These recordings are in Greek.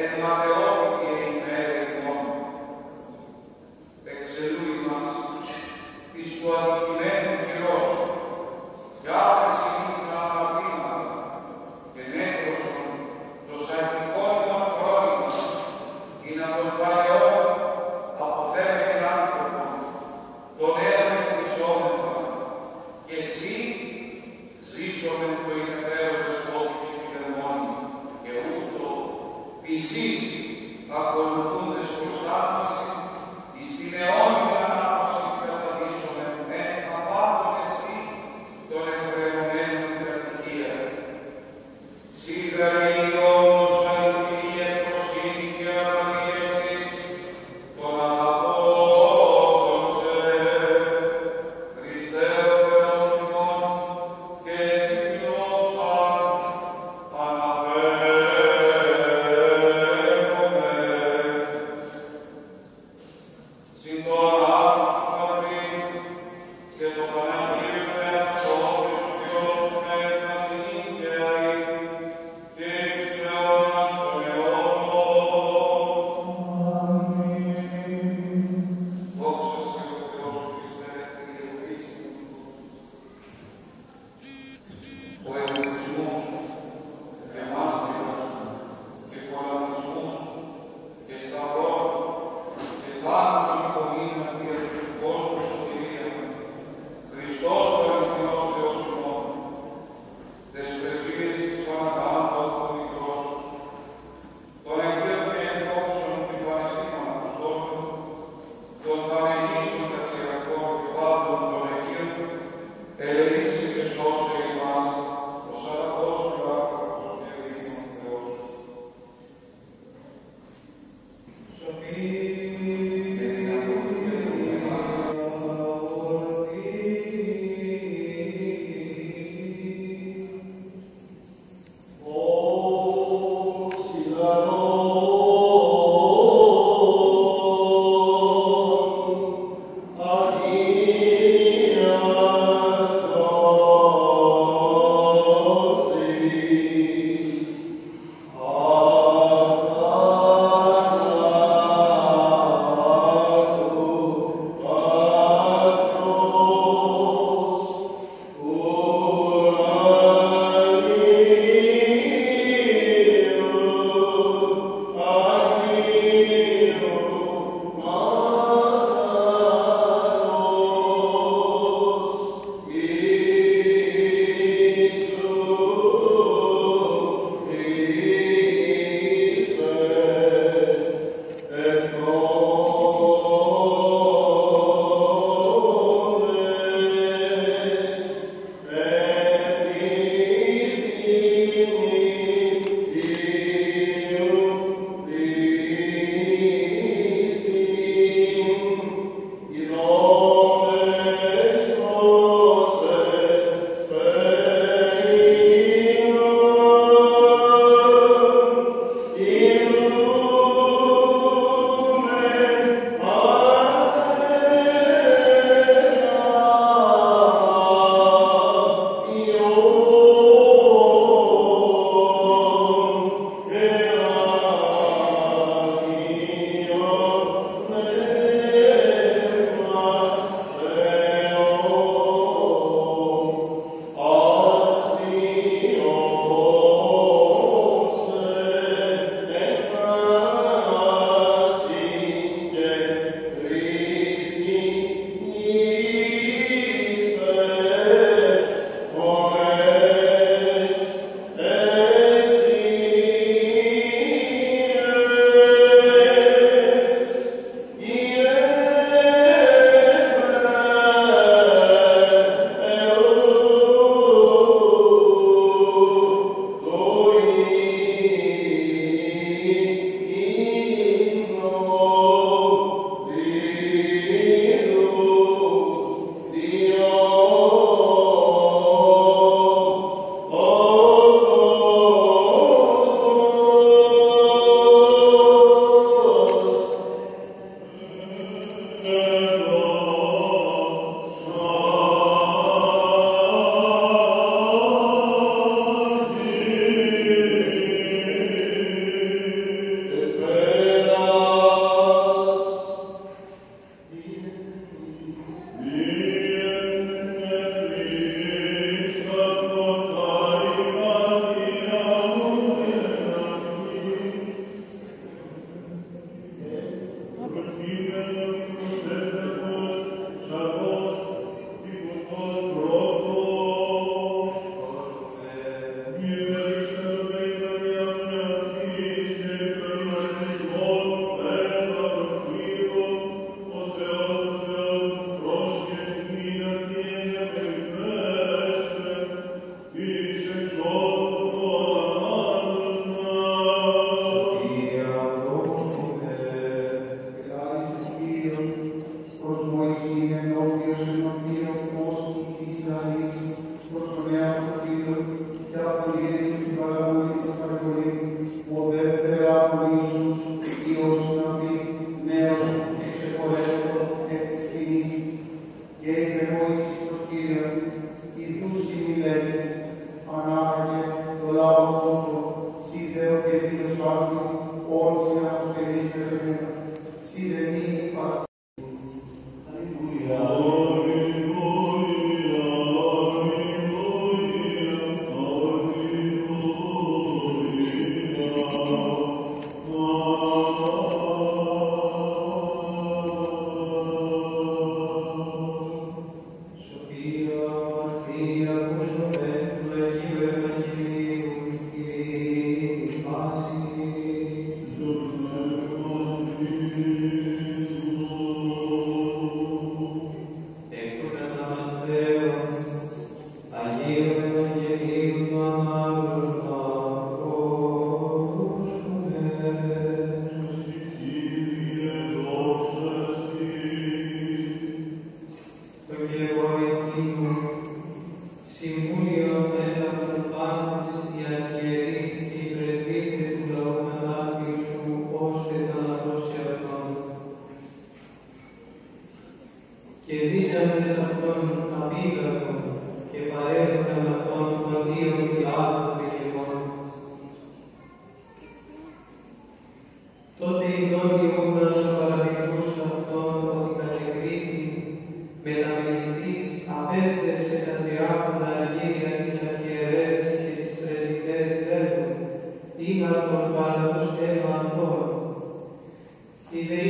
Εν ματαιότητα η ημέρα είναι από τον παλαιό αποθέμενη άνθρωπο, τον έρωτα εκκλησόμεθα, και εσύ ζήσομαι το υπεραίω δεσπότη και κυβερνώνει, και ούτω εσείς ακολουθούντες προς θαύμαση, εις την αιώνια ανάπαυση καταδείσομαι, εν θα πάθουν εσύ των εφραιωμένων κατοικία. Σίγαρη όμως αληθινή ευφροσύνη και απαλίεσης,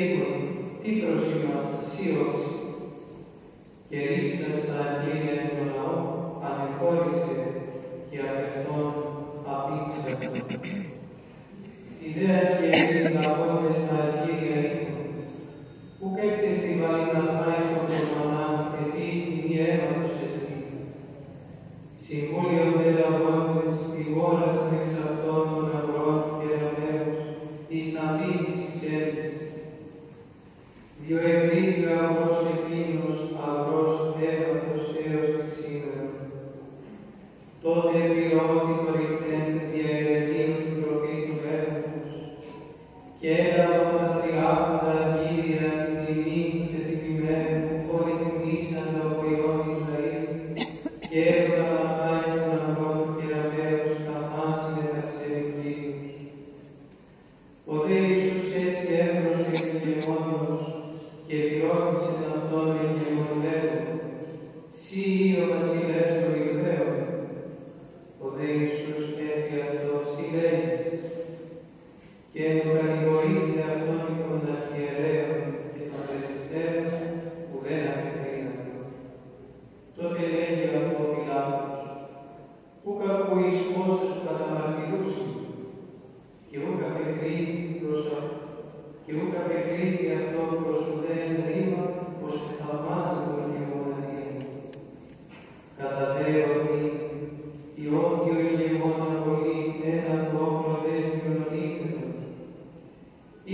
οίκον, τι πρόσημα σιώξη. Και ρίξας τα αγγέλια του λαού, ανεχώρησε και απ' αυτόν απήξατο. Ιδέα και λαγώντες τα αγγέλια οίκον, που καίξες τη βαλίνα φάει στο κομμανά, γιατί η αίματος εσύ. Συμβούλιο δε λαγώντες, πηγόρασαν εξ αυτών των αγρών και ραβαίους, εις να δει της εισέλης. Διοευρύθη ο αγρός εκείνος, αγρός έβατος έως τη σήμερα. Τότε πληρώθη κορυφθέν διαερελήν του προφή του έθνους, και έλαβαν τα τριάποντα αγγύρια την τιμή και την ποιμένη που χωριτήσαν το βοηόν Ισραήλ, και έβγαλαν αυτά εις των αγρών και ραβαίους καθάσει μεταξύ Κύριους. Ο δε Ιησούς έστι έμπρος και εγκαιμόνιος, και ρώτησε αυτόν εγκαιμονεύον, «Συ ο βασιλεύς των Ιουδαίων». Ο δε Ιησούς έφυγε αυτό, «Συ λέγεις». Και κατηγορήσε αυτόν των αρχιερέων και των πρεσβυτέρων που δεν απεκρίναν. Τότε λέγει αυτό ο Πιλάτος, «Πού κακού εις πόσους καταμαρτυρούσιν, και ού καπεκρίθη αυτό προς ουδέν ρήμα, πως θαυμάζει τον ηγεμονία. Κατά δε ότι η όθιο ηγεμόνα πολύ έναν το όπλο δέσμιον ήθελον.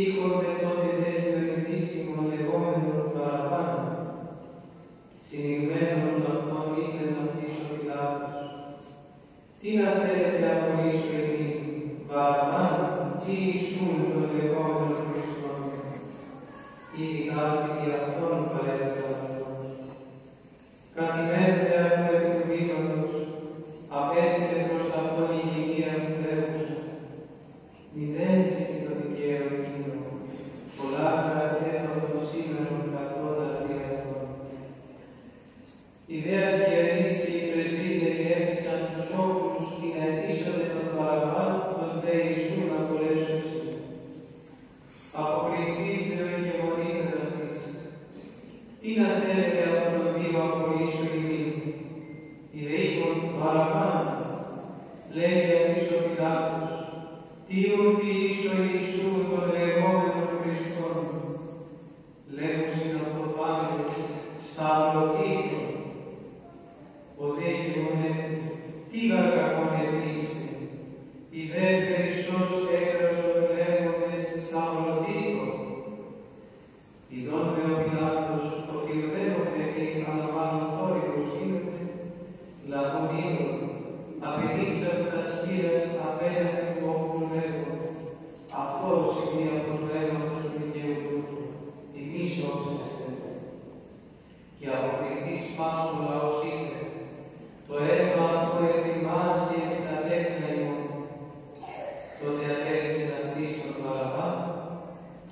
Ήχονται τότε δέσμιον επίσημον λεγόμενον Βαραββάν. Συνηγμένον αυτόν ήθελεν αυτής ο Πιλάτος. Τι να θέλετε απολύσω εμείς, Βαραββάν, ή Ιησούν τον λεγόμενον Χριστόν. Ήδη κάτι δι' αυτόν παρέλθει αυτός. Καθημένετε αυτό επί του βήματος, απέστειλε προς αυτόν η γυνία του τρέχουσα. Μηδέν ζητεί το δικαίω εκείνο, πολλά παρακέφατον σήμερον κακότα δι' αυτόν. Ιδέας γερείς και οι πρεσβύτεροι έφυσαν τους όπλους ή να αιτήσονται τον Βαραββάν, τον δε Ιησού να απολέσουν. Αποκριθείς δε ο ηγεμονήμεν αυτής. Τι να θέλετε από τον Δήμο απολύσω ημί. Η δε είπον Βαραββάν, λέγει αυτής ο Πιλάτος, τι ου ποιήσω Ιησού τον λεγόμενον Χριστόν. Λέγουσιν αυτό πάντες, σταυρωθήκον. Ο δε ηγεμονεύει, τι κακόν επίση. Η δε περισσός έκραζον λέγοντες σταυρωθήκον. Ιδών δε ο Πιλάτος, ότι ουδέν παιδί, αλλά μάλλον θόρυβος γίνεται, λαβών είδων, απενίξαν τα σκύρας απέναντι του όπλου λέγον. Αυτός είναι από το αίματος του δικαίου τούτου, ημείς όψεστε. Και αποκριθείς πάσου ο λαός είπε, το αίμα αυτό ετοιμάζει επί τα τέκνα ημών. Τότε απέριξε να χτίσει τον Βαραββάν,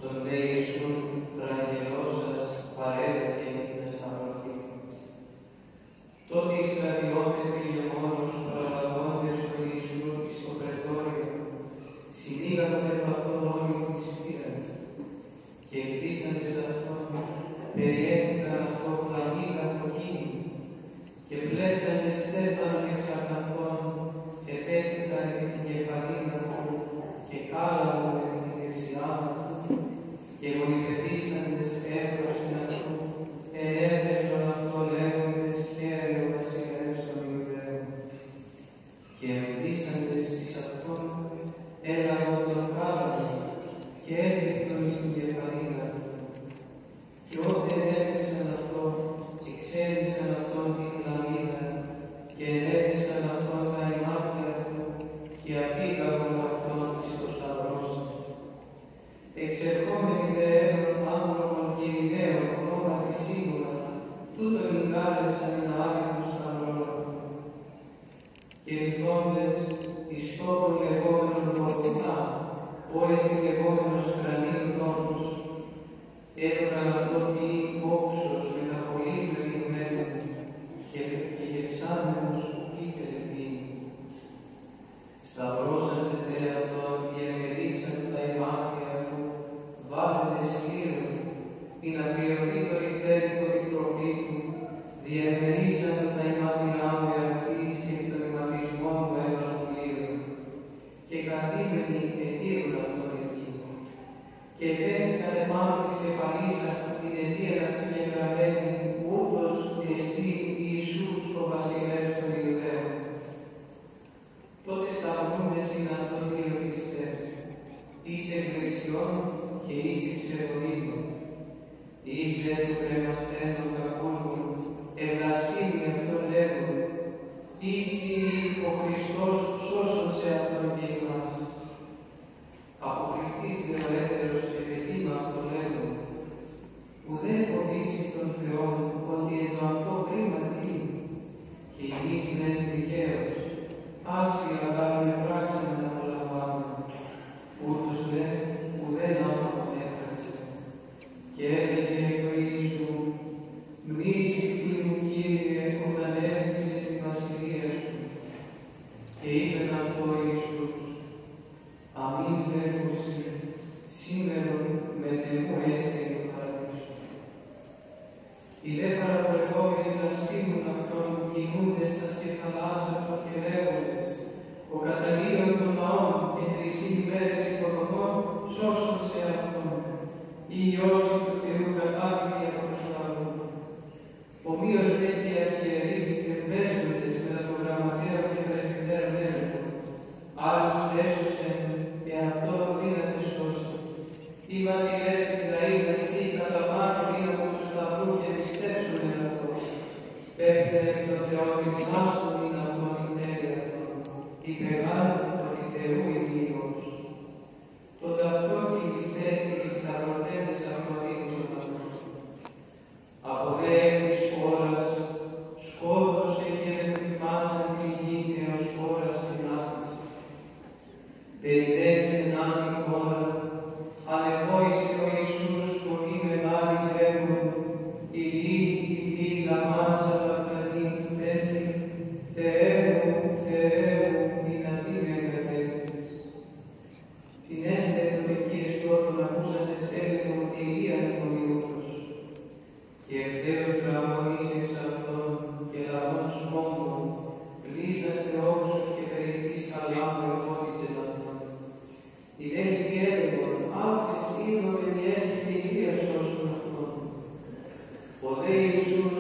τον δε Ιησούν προαγγελώσας παρέδωκε να σταυρωθεί. Τότε οι στρατιώτες ηγεμόνους προλαβώντες του Ιησού στο πρετόριο, συνήγαγαν επ' αυτόν όλοι τη σφύρα, και εκτίσαντες αυτόν, περιέφηκαν αυτό πλαγίδα από εκείνη, και πλέσανε στέφανον εξ αυτόν, επέστηκαν την κεφαλίνα του, και κάλαβαν την δεξιά του, και γονιδετήσαντες έφροσιν αυτού, ενέπαιζον αυτό λέγοντες χαίρε ο βασιλεύς των Ιουδαίων. Και εντύσαντες εις αυτόν, έλαβαν τον κάλαβαν, και έδεικτον εις την κεφαλίνα του. Και όταν έπαιξαν αυτό, εξέλισαν αυτόν την λαμίδα, και ενέπεσαν αυτόν τα ημάτια του, και απήγαγαν αυτόν εις το σταυρός. Εξερχόμενοι δε έναν άνθρωπον Κυριναίων ονόματι σίγουρα, τούτον εγκάλεσαν εν άδικον σταυρόν. Και λυθόντες εις τόπον λεγόμενον Γολγοθά, ο εστιν λεγόμενος κρανίων τόπος, έδωκαν αυτό ποιήν όξος με τα πολύ μεριγμένου ασφαλίσαν την αιτία του και γραμμένη, ούτως εστί Ιησούς ο βασιλεύς των Ιουδαίων. Τότε σταυρούμες είναι αυτόν δύο πιστεύει, εις εκδεξιών και εις εξεβολίγων. Εις δε του κρεμαστέν των κακούργων, ευλασπίνει αυτόν λέγον, εις ο Χριστός σώσον σε αυτόν και ημάς. Αποκριθείς δε ο έτερος και πετήμα αυτό λέγον, ουδέ φοβήσει τον Θεόν ότι εν το αυτό κρίμα τι, και εμείς μεν δικαίως, άξια αγάπη πράξαμε να το λαμβάνουμε, ούτως δε ουδέν άνθρωπον έφραξε. Και έλεγε ο Ιησού, μνήσι μου Κύριε, όταν έφτιασε τη βασιλεία σου. Και είπεν αυτό ο Ιησούς, αμήν λέγουσι, σήμερον με τεμού έσαι ο παραδείσου. Οι δε παραπορευόμενοι βλασφήμουν αυτόν, κινούντες τα σκεφαλάσσατο και λέγονται, ο καταλήγων των λαών και 3 ημέρες οικονομών σώσον σε αυτόν, η Υιός του Θεού κατάβηκε από τους λαούς. Ομοίως δε και οι αρχιερείς εμπέζοντες μετά τον γραμματέα και πρεσβυτέρων έλεγχο, άλλους έσωσεν και αυτόν δύναται σώσει. Οι βασιλεύς Ισραήλ εστί κατά μάχη είναι από του σταυρού και πιστέψουν εν αυτό. Πέφτεν εκ το Θεό εξάστον είναι αυτόν η θέλει αυτόν. Η μεγάλη ότι Θεού είναι Υιός. Τότε αυτό και οι στέκεις εις τα πρωτέτες Αφροδίτης αυτός. Από δε της χώρας σκότωσε και εμφυμάσαν τη γη έως χώρας την άπτυση. Περιτέθην άμοι χώρα, ανεβόησε ο Ιησούς πολύ μεγάλη λέγον, η γη λαμάσα λαπτανή έστη, Θεέ μου, δυνατή με εγκατέλειπες. Την έστε των εκεί εστώτων ακούσατε έλεγχο ότι ήλιαν ο Ιούτος. Και ευθέως αγωνείς εξ αυτών και λαβών σπόντων, πλήσαστε όξους και περιθείς καλά με οφώτιζε αυτόν. Η δε έλεγχον, άφες είδωρε διέχει και ήλια σώσουν αυτόν. Ο δε Ιησούς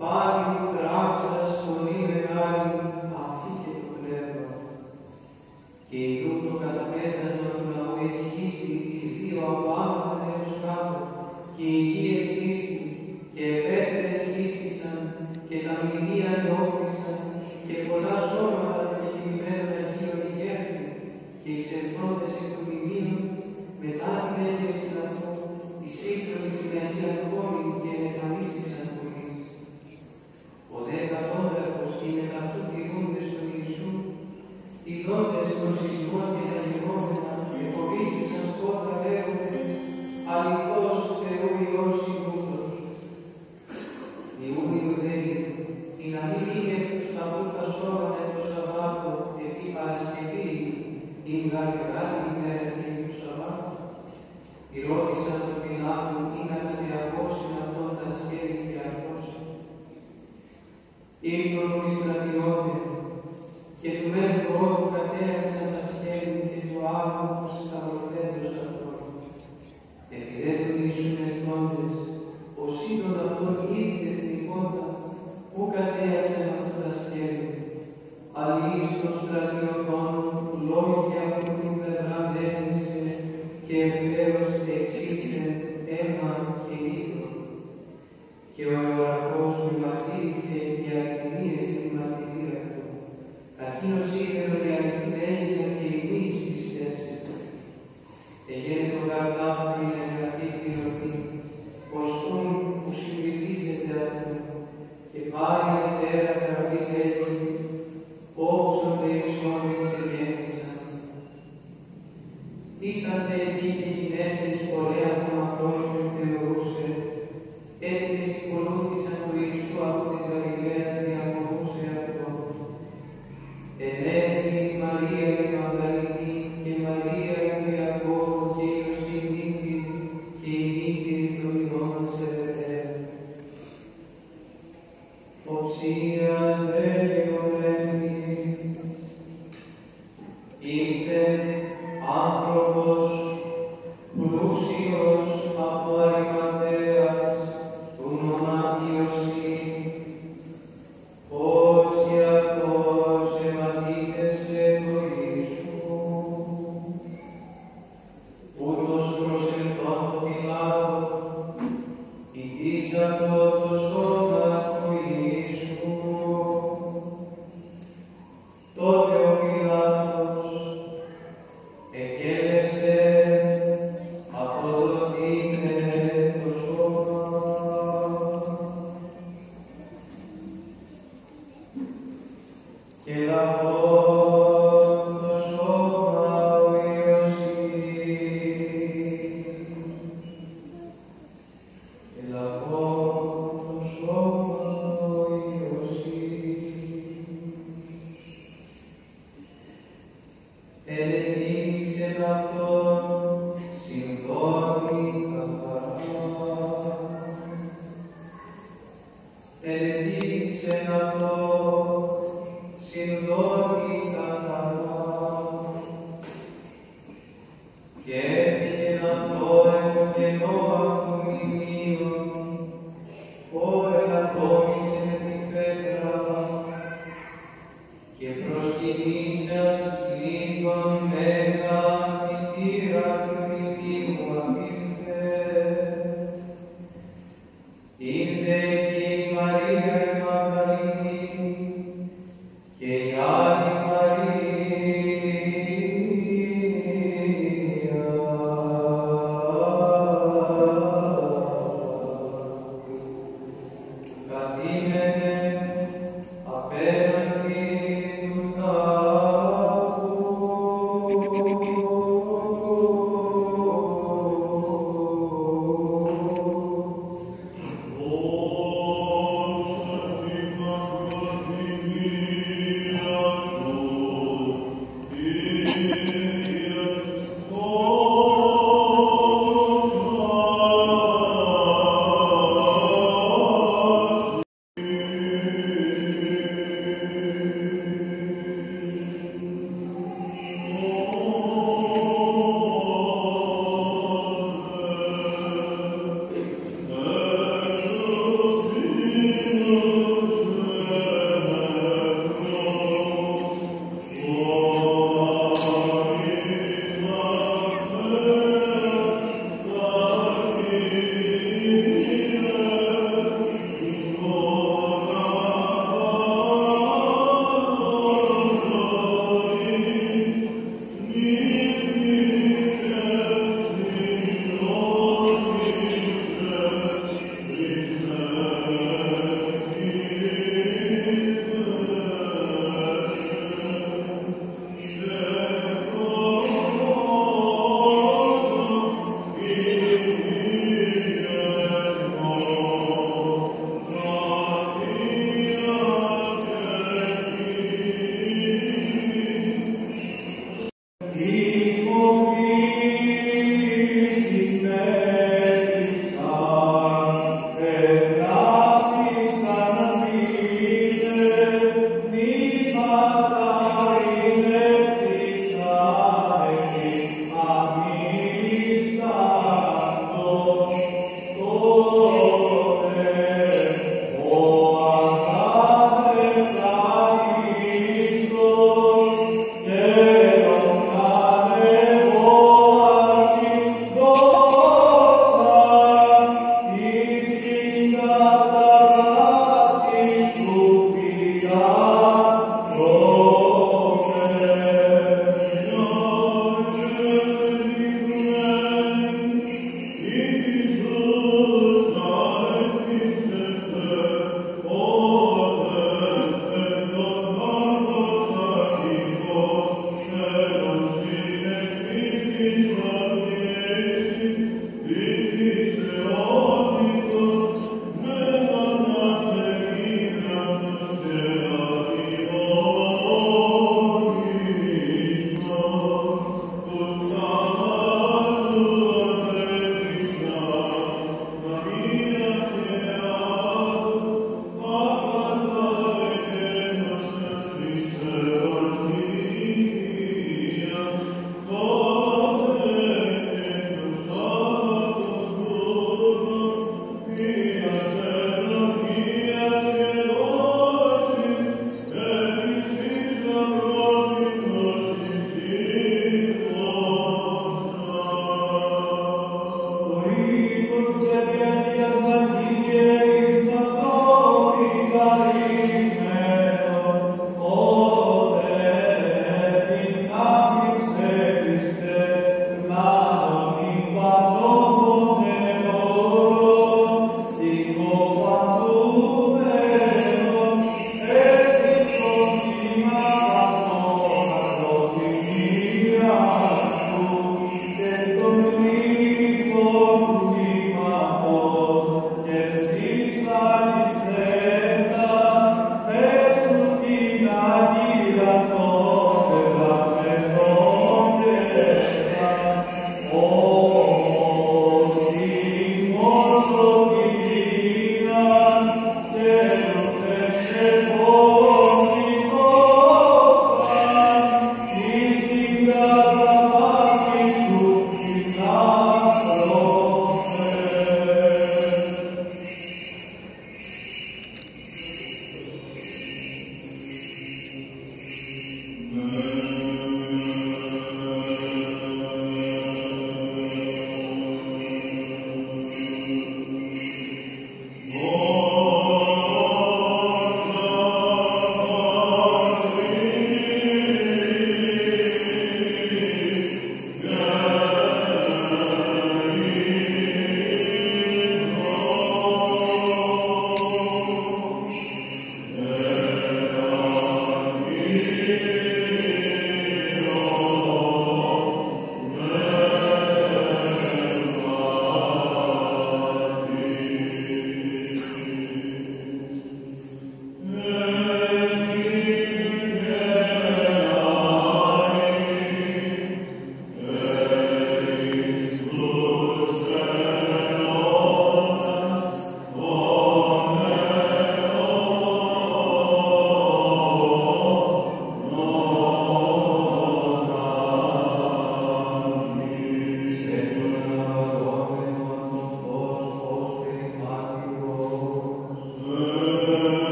πάλι μου τράξας πολύ μεγάλη, αφήκε το πνεύμα. Και η τούτο καταπέτασμα του λαού εσχίστη εις 2 από άμαθεν έως κάτω, και η γη εσχίστη, και επέτρες σχίστησαν, και τα μνημεία ενώθησαν, και πολλά σώματα των κεκοιμμένων Αγίων ηγέρθη, και οι ξεφρόντες εκ του μνημείου, μετά την έκθεση αυτού, εισήλθον στην Αγία πόλη και εμφανίστησαν πολλοίς. Ο δε καθόνταρχος και οι μεταυτού τηρούντες του Ιησού, ειδώντες των σεισμών και τα γεγόμενα, εφοβήθησαν σκότα λέγοντες, αληθώς Θεού Υιός Ιούδος. Ιούν Ιουδαίοι, η να μην είναι τους σταυρού τα σώματα το Σαββάτο, επί Παρασκευή, ή μεγάλη ημέρα και του Σαββάτου. Ρώτησαν τον Πιλάτο ή να τον διακόψουν αυτόν τα σκέλη και αυτός. Ήρθον οι στρατιώτες και του μεν του όρου κατέλαξαν τα σκέλη και του άλλου τους σταυρωθέντος αυτόν. Επειδή δεν τον ήσουν εθνώντες, ως είδον αυτόν ήδη εθνικότα, που κατέλαξαν αυτόν τα σκέλη. Αλλοίς των στρατιωτών λόγια αυτού την πλευρά δένησε και ευθέως εξήλθε